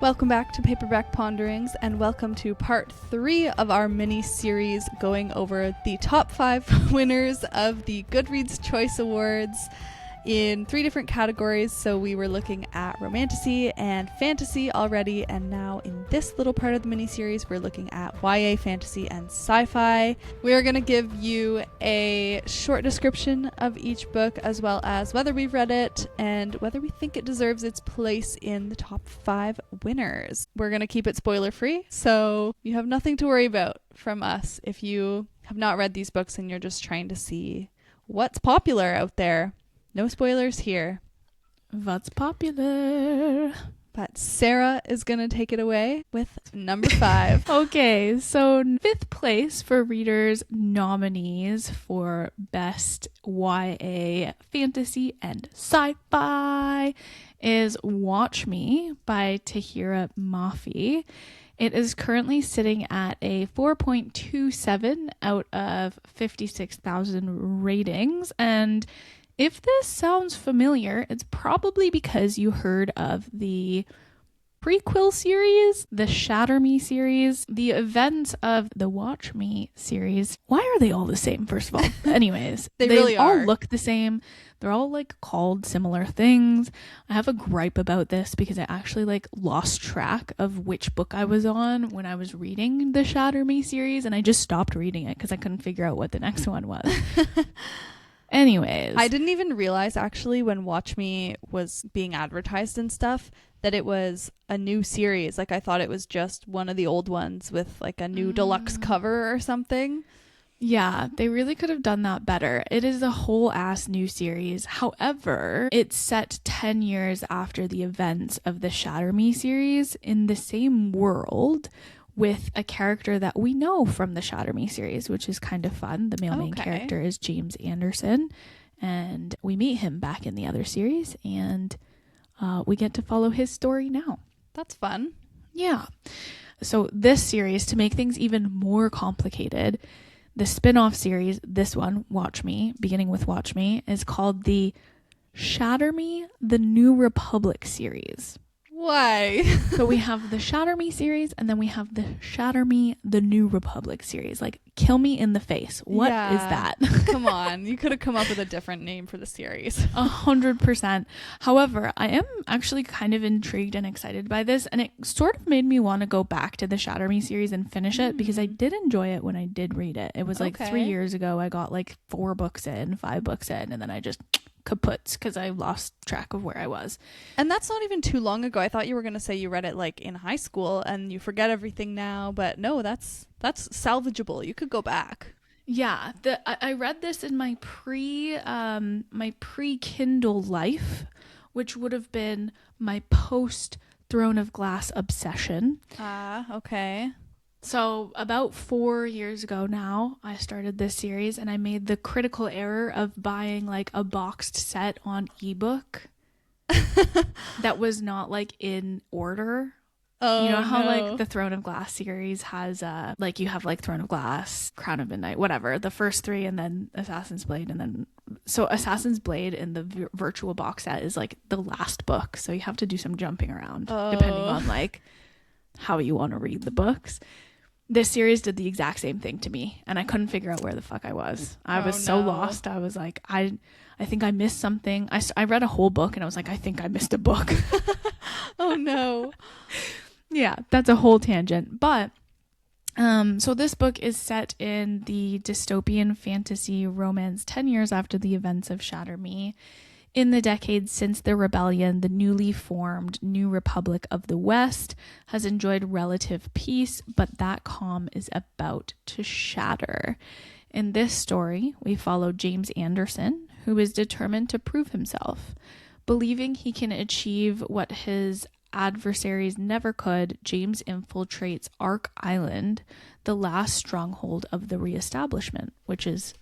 Welcome back to Paperback Ponderings, and welcome to part 3 of our mini-series going over the top 5 winners of the Goodreads Choice Awards in 3 different categories. So we were looking at romantasy and fantasy already, and now in this little part of the mini-series we're looking at YA Fantasy and Sci-Fi. We're going to give you a short description of each book, as well as whether we've read it and whether we think it deserves its place in the top 5 winners. We're going to keep it spoiler free, so you have nothing to worry about from us if you have not read these books and you're just trying to see what's popular out there. No spoilers here. What's popular? But Sarah is going to take it away with number 5. Okay, so 5th place for readers' nominees for Best YA Fantasy and Sci-Fi is Watch Me by Tahira Mafi. It is currently sitting at a 4.27 out of 56,000 ratings, and if this sounds familiar, it's probably because you heard of the prequel series, the Shatter Me series, the events of the Watch Me series. Why are they all the same, first of all? Anyways, they really all are. Look the same. They're all called similar things. I have a gripe about this because I actually lost track of which book I was on when I was reading the Shatter Me series, and I just stopped reading it because I couldn't figure out what the next one was. Anyways, I didn't even realize actually when Watch Me was being advertised and stuff that it was a new series. I thought it was just one of the old ones with a new deluxe cover or something. Yeah, they really could have done that better. It is a whole ass new series. However, it's set 10 years after the events of the Shatter Me series in the same world, with a character that we know from the Shatter Me series, which is kind of fun. The main character is James Anderson, and we meet him back in the other series, and we get to follow his story now. That's fun. Yeah. So this series, to make things even more complicated, the spin-off series, this one, Watch Me, beginning with Watch Me, is called the Shatter Me, the New Republic series. Why? So we have the Shatter Me series, and then we have the Shatter Me, the New Republic series. Kill me in the face. What is that? Come on. You could have come up with a different name for the series. 100%. However, I am actually kind of intrigued and excited by this, and it sort of made me want to go back to the Shatter Me series and finish it, because I did enjoy it when I did read it. It was 3 years ago. I got 4 books in, 5 books in, and then I just kaputs because I lost track of where I was. And that's not even too long ago. I thought you were going to say you read it in high school and you forget everything now, but no, that's salvageable. You could go back. Yeah, I read this in my pre-Kindle life, which would have been my post Throne of Glass obsession. Okay. So about 4 years ago now, I started this series, and I made the critical error of buying a boxed set on ebook that was not in order. Oh, you know how no. the Throne of Glass series has you have Throne of Glass, Crown of Midnight, whatever, the first 3, and then Assassin's Blade, and then so Assassin's Blade in the virtual box set is the last book, so you have to do some jumping around depending on how you want to read the books. This series did the exact same thing to me, and I couldn't figure out where the fuck I was. I was so lost. I was I think I missed something. I read a whole book, and I was I think I missed a book. Oh no. Yeah, that's a whole tangent. But so this book is set in the dystopian fantasy romance 10 years after the events of Shatter Me. In the decades since the rebellion, the newly formed New Republic of the West has enjoyed relative peace, but that calm is about to shatter. In this story, we follow James Anderson, who is determined to prove himself. Believing he can achieve what his adversaries never could, James infiltrates Ark Island, the last stronghold of the reestablishment, which is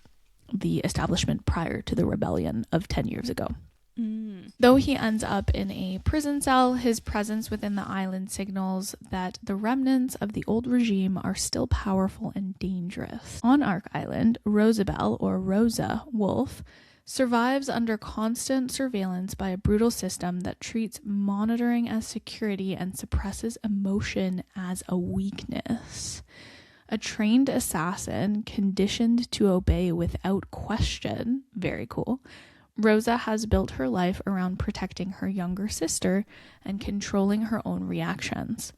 the establishment prior to the rebellion of 10 years ago. Though he ends up in a prison cell, his presence within the island signals that the remnants of the old regime are still powerful and dangerous. On Ark Island, Rosabelle, or Rosa Wolf, survives under constant surveillance by a brutal system that treats monitoring as security and suppresses emotion as a weakness. A trained assassin conditioned to obey without question, very cool, Rosa has built her life around protecting her younger sister and controlling her own reactions.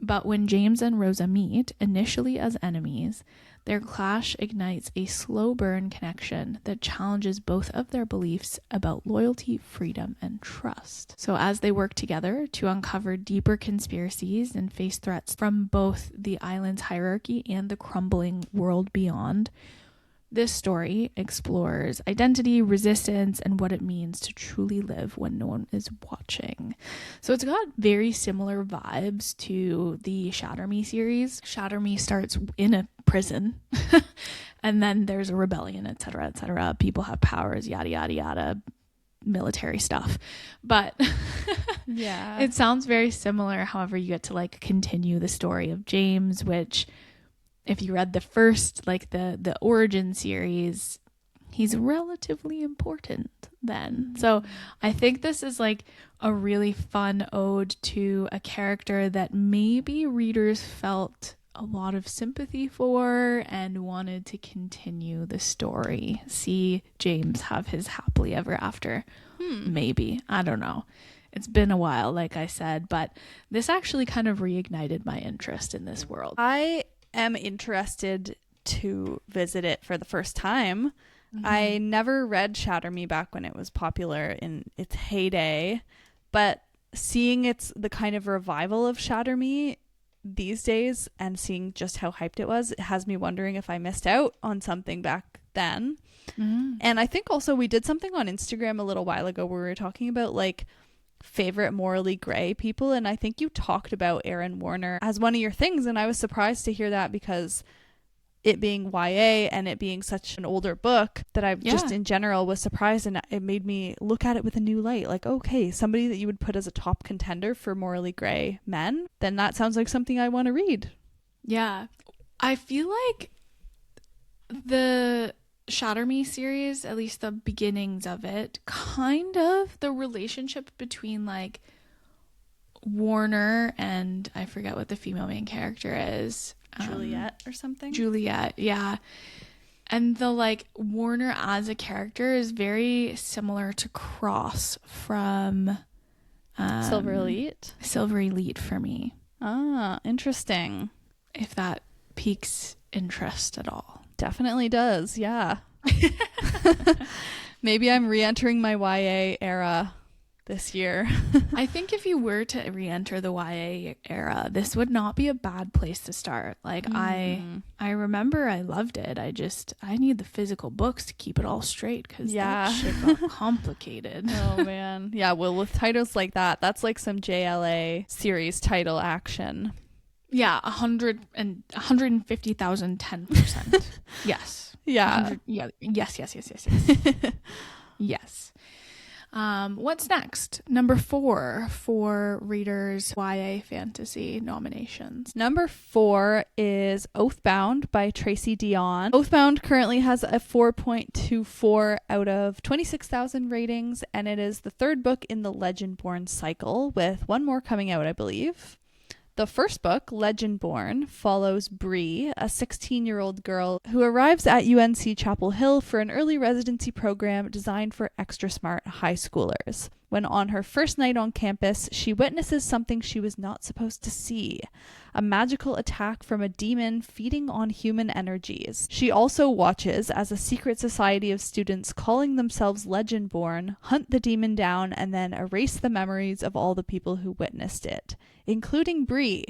But when James and Rosa meet, initially as enemies, their clash ignites a slow burn connection that challenges both of their beliefs about loyalty, freedom, and trust. So as they work together to uncover deeper conspiracies and face threats from both the island's hierarchy and the crumbling world beyond, this story explores identity, resistance, and what it means to truly live when no one is watching. So it's got very similar vibes to the Shatter Me series. Shatter Me starts in a prison, and then there's a rebellion, etc., etc. People have powers, yada, yada, yada, military stuff. But yeah, it sounds very similar. However, you get to like continue the story of James, which, if you read the first, like the origin series, he's relatively important then. So I think this is like a really fun ode to a character that maybe readers felt a lot of sympathy for and wanted to continue the story. See James have his happily ever after. Maybe. I don't know. It's been a while, like I said, but this actually kind of reignited my interest in this world. I am interested to visit it for the first time. I never read Shatter Me back when it was popular in its heyday, but seeing it's the kind of revival of Shatter Me these days and seeing just how hyped it was, it has me wondering if I missed out on something back then. And I think also we did something on Instagram a little while ago where we were talking about like favorite morally gray people, and I think you talked about Aaron Warner as one of your things, and I was surprised to hear that because it being YA and it being such an older book that I just in general was surprised, and it made me look at it with a new light. Like, okay, somebody that you would put as a top contender for morally gray men, then that sounds like something I want to read. Yeah. I feel like the Shatter Me series, at least the beginnings of it, kind of the relationship between like Warner and I forget what the female main character is. Juliet or something? Juliet, yeah. And the like Warner as a character is very similar to Cross from Silver Elite? Silver Elite for me. Ah, interesting. If that piques interest at all. Definitely does, yeah. Maybe I'm re-entering my YA era this year. I think if you were to re-enter the YA era, this would not be a bad place to start. Like I remember I loved it. I need the physical books to keep it all straight because that shit got complicated. Oh man. Yeah, well with titles like that, that's like some JLA series title action. Yeah, 150,000, 10%. Yes. Yeah. Yeah. Yes. Yes. What's next? Number 4 for readers' YA fantasy nominations. Number 4 is Oathbound by Tracy Dion. Oathbound currently has a 4.24 out of 26,000 ratings, and it is the third book in the Legendborn cycle, with one more coming out, I believe. The first book, Legendborn, follows Bree, a 16-year-old girl who arrives at UNC Chapel Hill for an early residency program designed for extra smart high schoolers. When on her first night on campus, she witnesses something she was not supposed to see, a magical attack from a demon feeding on human energies. She also watches as a secret society of students calling themselves Legendborn hunt the demon down and then erase the memories of all the people who witnessed it, including Bree,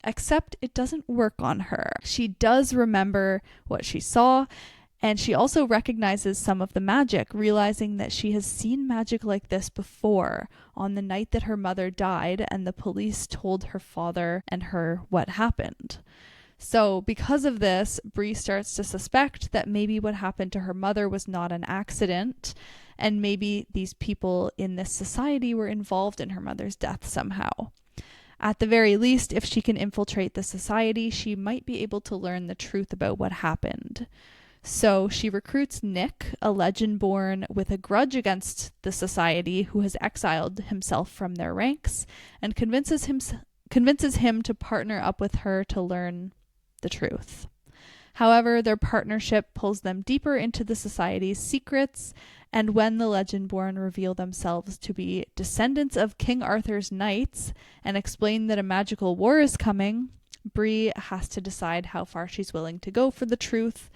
except it doesn't work on her. She does remember what she saw, and she also recognizes some of the magic, realizing that she has seen magic like this before on the night that her mother died and the police told her father and her what happened. So because of this, Bree starts to suspect that maybe what happened to her mother was not an accident, and maybe these people in this society were involved in her mother's death somehow. At the very least, if she can infiltrate the society, she might be able to learn the truth about what happened. So she recruits Nick, a legend born with a grudge against the society who has exiled himself from their ranks, and convinces him to partner up with her to learn the truth. However, their partnership pulls them deeper into the society's secrets, and when the Legendborn reveal themselves to be descendants of King Arthur's knights and explain that a magical war is coming, Bree has to decide how far she's willing to go for the truth,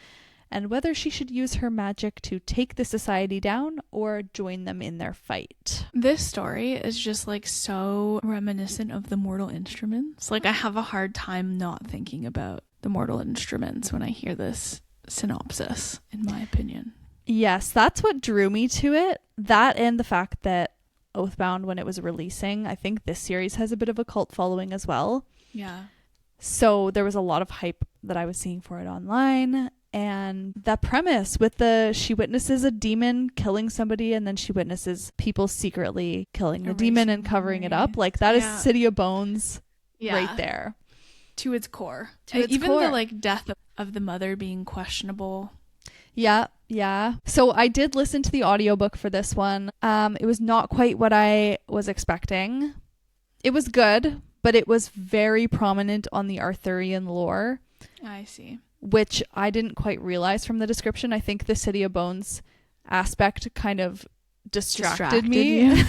and whether she should use her magic to take the society down or join them in their fight. This story is just like so reminiscent of the Mortal Instruments. Like, I have a hard time not thinking about the Mortal Instruments when I hear this synopsis, in my opinion. Yes, that's what drew me to it. That and the fact that Oathbound, when it was releasing, I think this series has a bit of a cult following as well. Yeah. So there was a lot of hype that I was seeing for it online. And that premise with she witnesses a demon killing somebody, and then she witnesses people secretly killing the demon and covering it up. Like, that is City of Bones right there. To its core. Even the like death of the mother being questionable. Yeah. So I did listen to the audiobook for this one. It was not quite what I was expecting. It was good, but it was very prominent on the Arthurian lore. I see. Which I didn't quite realize from the description. I think the City of Bones aspect kind of distracted me.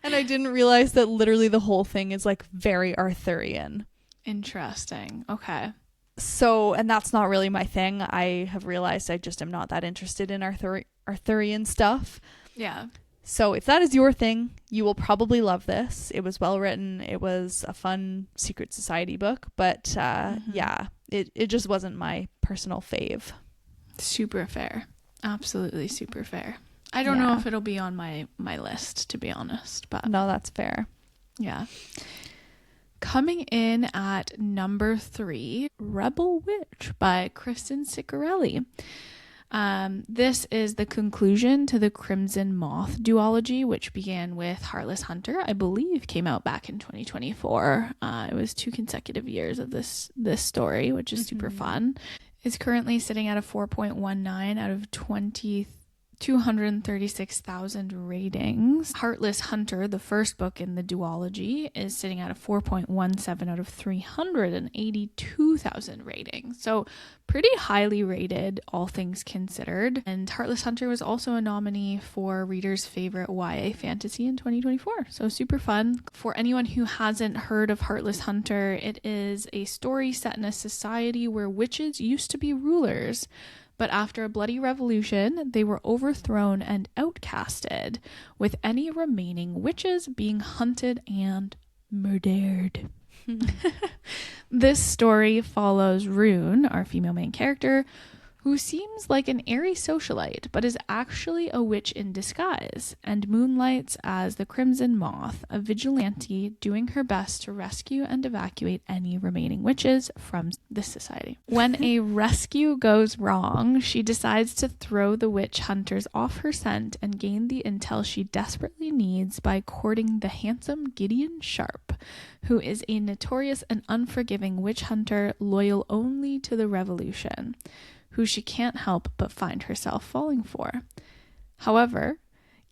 And I didn't realize that literally the whole thing is like very Arthurian. Interesting. Okay. So, and that's not really my thing. I have realized I just am not that interested in Arthurian stuff. Yeah. So if that is your thing, you will probably love this. It was well written. It was a fun secret society book, but yeah, it just wasn't my personal fave. Super fair. Absolutely super fair. I don't know if it'll be on my list, to be honest, but no, that's fair. Yeah. Coming in at number 3, Rebel Witch by Kristen Ciccarelli. This is the conclusion to the Crimson Moth duology, which began with Heartless Hunter, I believe came out back in 2024. It was 2 consecutive years of this story, which is super fun. It's currently sitting at a 4.19 out of 236,000 ratings. Heartless Hunter, the first book in the duology, is sitting at a 4.17 out of 382,000 ratings. So pretty highly rated, all things considered. And Heartless Hunter was also a nominee for Reader's Favorite YA Fantasy in 2024. So super fun. For anyone who hasn't heard of Heartless Hunter, it is a story set in a society where witches used to be rulers. But after a bloody revolution, they were overthrown and outcasted, with any remaining witches being hunted and murdered. This story follows Rune, our female main character, who seems like an airy socialite, but is actually a witch in disguise, and moonlights as the Crimson Moth, a vigilante doing her best to rescue and evacuate any remaining witches from this society. When a rescue goes wrong, she decides to throw the witch hunters off her scent and gain the intel she desperately needs by courting the handsome Gideon Sharp, who is a notorious and unforgiving witch hunter loyal only to the revolution, who she can't help but find herself falling for. However,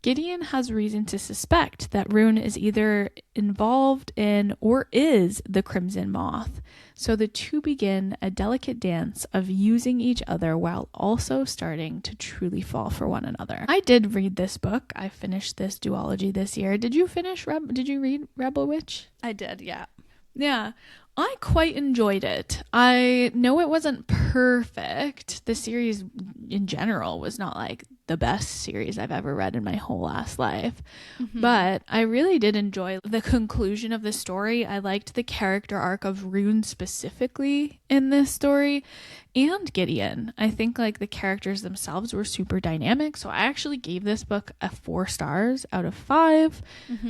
Gideon has reason to suspect that Rune is either involved in or is the Crimson Moth, so the two begin a delicate dance of using each other while also starting to truly fall for one another. I did read this book. I finished this duology this year. Did you read Rebel Witch? I did, yeah. Yeah. I quite enjoyed it. I know it wasn't perfect. The series in general was not like the best series I've ever read in my whole ass life. But I really did enjoy the conclusion of the story. I liked the character arc of Rune specifically in this story, and Gideon. I think like the characters themselves were super dynamic. So I actually gave this book a 4 stars out of 5.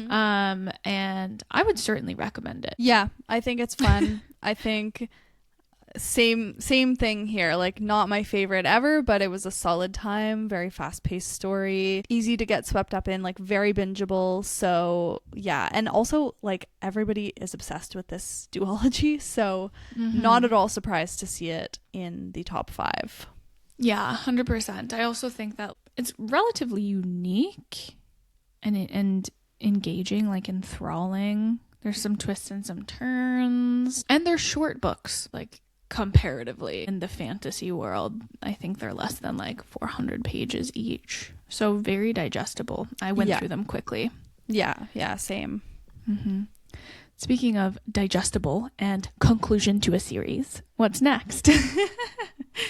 And I would certainly recommend it. Yeah, I think it's fun. I think same thing here, like not my favorite ever, but it was a solid time, very fast-paced story, easy to get swept up in, like very bingeable. So yeah, and also like everybody is obsessed with this duology, so not at all surprised to see it in the top 5. Yeah, 100%. I also think that it's relatively unique and engaging, like enthralling. There's some twists and some turns. And they're short books, like comparatively in the fantasy world. I think they're less than like 400 pages each. So very digestible. I went through them quickly. Yeah, same. Mm-hmm. Speaking of digestible and conclusion to a series, what's next?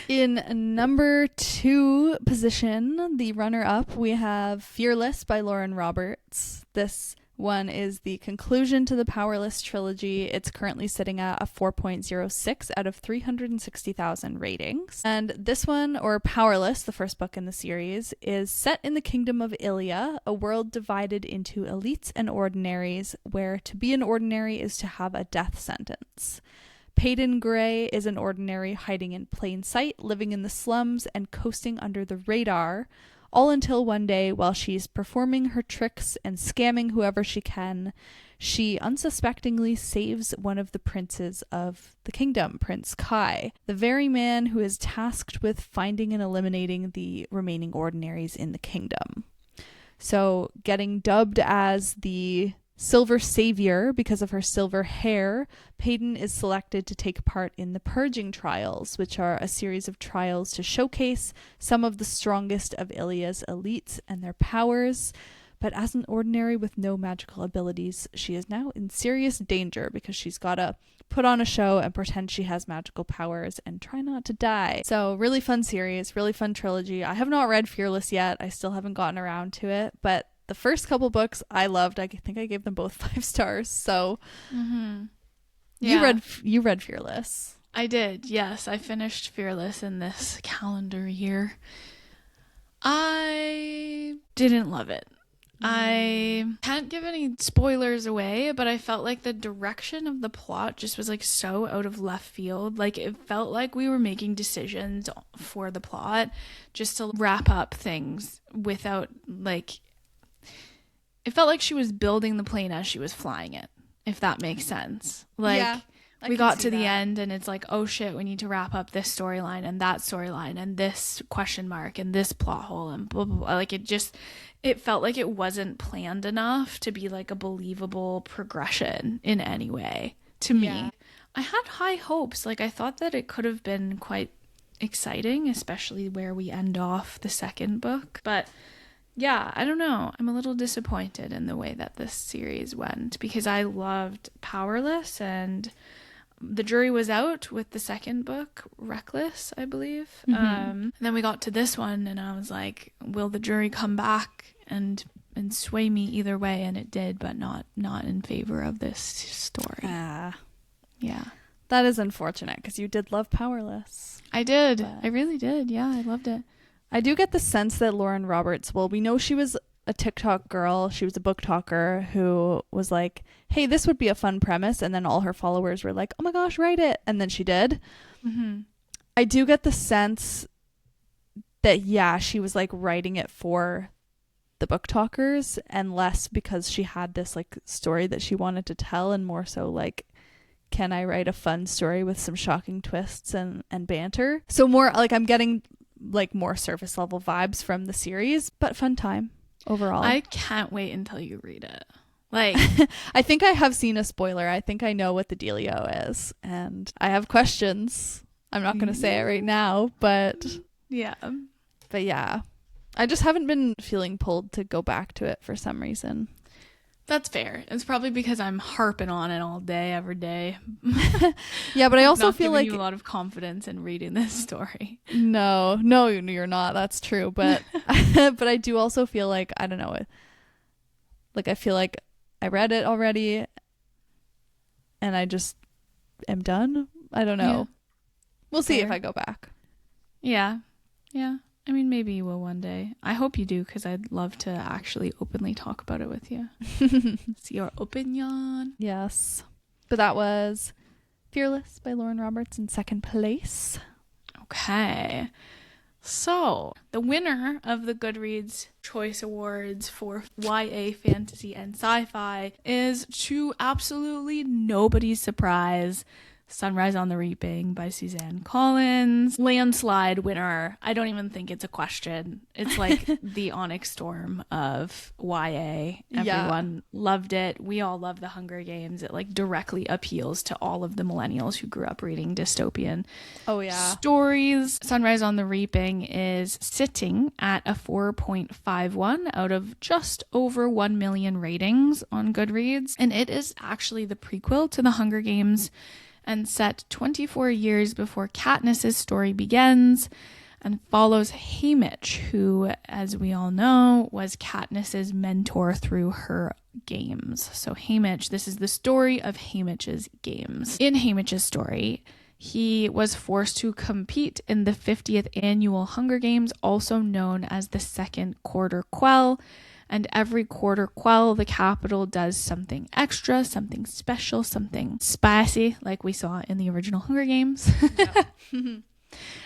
In number 2 position, the runner-up, we have Fearless by Lauren Roberts. This one is the conclusion to the Powerless trilogy. It's currently sitting at a 4.06 out of 360,000 ratings. And this one, or Powerless, the first book in the series, is set in the kingdom of Ilia, a world divided into elites and ordinaries, where to be an ordinary is to have a death sentence. Peyton Gray is an ordinary hiding in plain sight, living in the slums and coasting under the radar, all until one day, while she's performing her tricks and scamming whoever she can, she unsuspectingly saves one of the princes of the kingdom, Prince Kai, the very man who is tasked with finding and eliminating the remaining ordinaries in the kingdom. So, getting dubbed as the Silver Savior because of her silver hair, Peyton is selected to take part in the Purging Trials, which are a series of trials to showcase some of the strongest of Ilia's elites and their powers. But as an ordinary with no magical abilities, she is now in serious danger because she's got to put on a show and pretend she has magical powers and try not to die. So really fun series, really fun trilogy. I have not read Fearless yet. I still haven't gotten around to it, but the first couple books I loved. I think I gave them both 5 stars. So yeah. You read Fearless. I did. Yes, I finished Fearless in this calendar year. I didn't love it. I can't give any spoilers away, but I felt like the direction of the plot just was like so out of left field. Like it felt like we were making decisions for the plot just to wrap up things without like... It felt like she was building the plane as she was flying it, if that makes sense. Like, yeah, we got to the end and it's like, oh shit, we need to wrap up this storyline and that storyline and this question mark and this plot hole and blah, blah, blah. Like it felt like it wasn't planned enough to be like a believable progression in any way to me. Yeah. I had high hopes. Like I thought that it could have been quite exciting, especially where we end off the second book. But yeah, I don't know. I'm a little disappointed in the way that this series went because I loved Powerless and the jury was out with the second book, Reckless, I believe. Then we got to this one and I was like, will the jury come back and sway me either way? And it did, but not in favor of this story. Yeah. That is unfortunate because you did love Powerless. I did. But I really did. Yeah, I loved it. I do get the sense that Lauren Roberts, well, we know she was a TikTok girl. She was a book talker who was like, hey, this would be a fun premise. And then all her followers were like, oh my gosh, write it. And then she did. Mm-hmm. I do get the sense that, yeah, she was like writing it for the book talkers and less because she had this like story that she wanted to tell and more so like, can I write a fun story with some shocking twists and banter? So more like I'm getting like more surface level vibes from the series, but fun time overall. I can't wait until you read it. Like I think I have seen a spoiler. I think I know what the dealio is and I have questions. I'm not going to say it right now, but yeah. I just haven't been feeling pulled to go back to it for some reason. That's fair. It's probably because I'm harping on it all day, every day. Yeah, but I also feel like you a lot of confidence in reading this story. No, you're not. That's true. But but I do also feel like, I don't know, like I feel like I read it already and I just am done. I don't know. Yeah. We'll see if I go back. Yeah. I mean, maybe you will one day. I hope you do, because I'd love to actually openly talk about it with you. It's your opinion. Yes. But that was Fearless by Lauren Roberts in second place. Okay. So, the winner of the Goodreads Choice Awards for YA Fantasy and Sci-Fi is, to absolutely nobody's surprise, Sunrise on the Reaping by Suzanne Collins. Landslide winner. I don't even think it's a question. It's like the Onyx Storm of YA. Everyone loved it. We all love the Hunger Games. It like directly appeals to all of the millennials who grew up reading dystopian stories. Sunrise on the Reaping is sitting at a 4.51 out of just over 1 million ratings on Goodreads. And it is actually the prequel to the Hunger Games and set 24 years before Katniss's story begins, and follows Haymitch, who, as we all know, was Katniss's mentor through her games. So Haymitch, this is the story of Haymitch's games. In Haymitch's story, he was forced to compete in the 50th annual Hunger Games, also known as the Second Quarter Quell. And every quarter quell, the Capitol does something extra, something special, something spicy, like we saw in the original Hunger Games.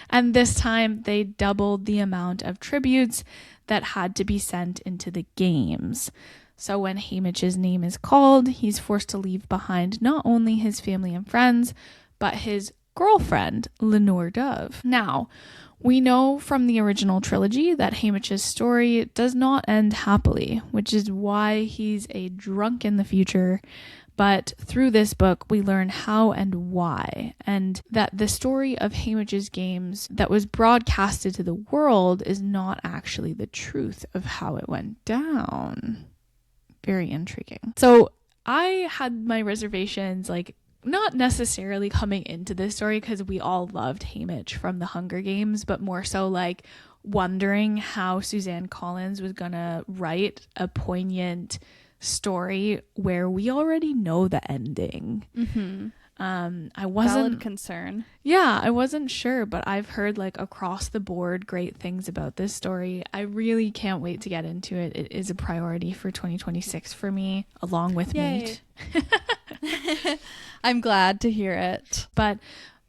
And this time they doubled the amount of tributes that had to be sent into the games. So when Haymitch's name is called, he's forced to leave behind not only his family and friends, but his girlfriend, Lenore Dove. Now, we know from the original trilogy that Haymitch's story does not end happily, which is why he's a drunk in the future. But through this book, we learn how and why, and that the story of Haymitch's games that was broadcasted to the world is not actually the truth of how it went down. Very intriguing. So I had my reservations, like, not necessarily coming into this story because we all loved Haymitch from the Hunger Games, but more so like wondering how Suzanne Collins was gonna write a poignant story where we already know the ending. I wasn't valid concern. Yeah, I wasn't sure, but I've heard like across the board great things about this story. I really can't wait to get into it. It is a priority for 2026 for me, along with Mate. I'm glad to hear it. But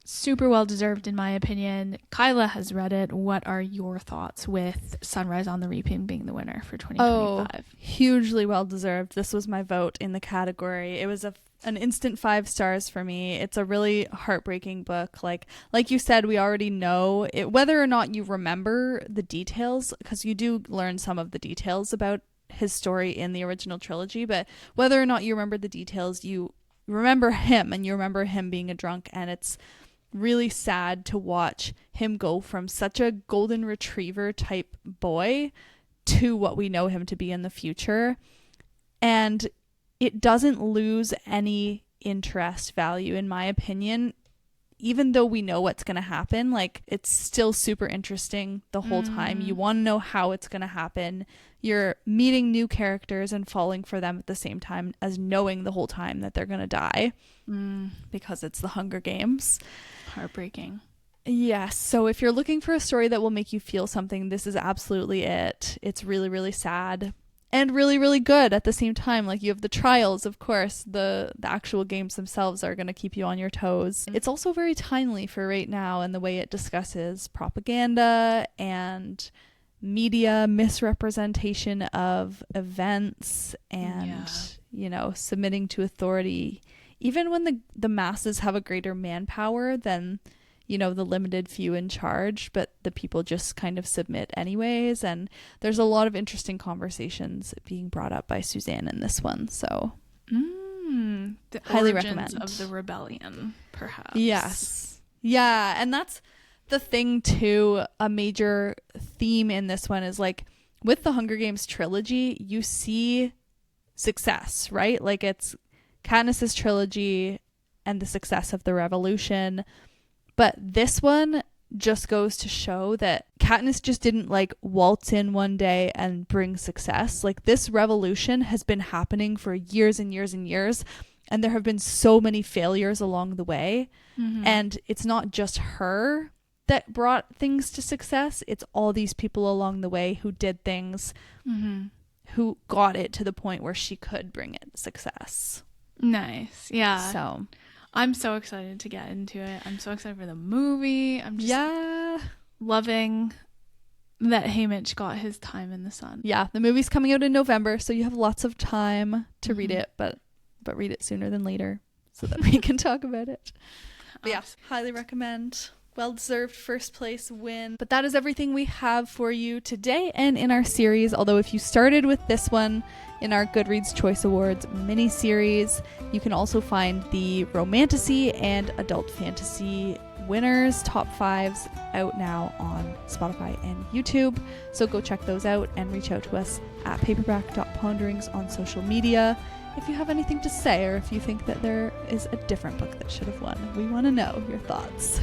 super well deserved in my opinion. Kyla has read it. What are your thoughts with Sunrise on the Reaping being the winner for 2025? Oh, hugely well deserved. This was my vote in the category. It was an instant 5 stars for me. It's a really heartbreaking book. Like you said, we already know it, whether or not you remember the details, because you do learn some of the details about his story in the original trilogy, but whether or not you remember the details, you remember him, and you remember him being a drunk, and it's really sad to watch him go from such a golden retriever type boy to what we know him to be in the future. And it doesn't lose any interest value, in my opinion, even though we know what's going to happen. Like, it's still super interesting the whole time. You want to know how it's going to happen. You're meeting new characters and falling for them at the same time as knowing the whole time that they're going to die because it's the Hunger Games. Heartbreaking. Yes. So if you're looking for a story that will make you feel something, this is absolutely it. It's really, really sad and really, really good at the same time. Like, you have the trials, of course. The actual games themselves are going to keep you on your toes. It's also very timely for right now, and the way it discusses propaganda and media misrepresentation of events and, you know, submitting to authority, even when the masses have a greater manpower than, you know, the limited few in charge, but the people just kind of submit anyways. And there's a lot of interesting conversations being brought up by Suzanne in this one. So the highly origins recommend. Of the rebellion, perhaps. Yes. Yeah. And that's the thing too. A major theme in this one is, like, with the Hunger Games trilogy, you see success, right? Like, it's Katniss's trilogy and the success of the revolution. But this one just goes to show that Katniss just didn't, like, waltz in one day and bring success. Like, this revolution has been happening for years and years and years, and there have been so many failures along the way. And it's not just her that brought things to success. It's all these people along the way who did things, who got it to the point where she could bring it success. Nice. Yeah. So I'm so excited to get into it. I'm so excited for the movie. I'm just loving that Haymitch got his time in the sun. Yeah, the movie's coming out in November, so you have lots of time to read it, but read it sooner than later so that we can talk about it. But yeah, highly recommend. Well-deserved first place win. But that is everything we have for you today and in our series. Although if you started with this one in our Goodreads Choice Awards mini-series, you can also find the Romantasy and Adult Fantasy winners, top fives, out now on Spotify and YouTube. So go check those out and reach out to us at paperback.ponderings on social media if you have anything to say, or if you think that there is a different book that should have won. We want to know your thoughts.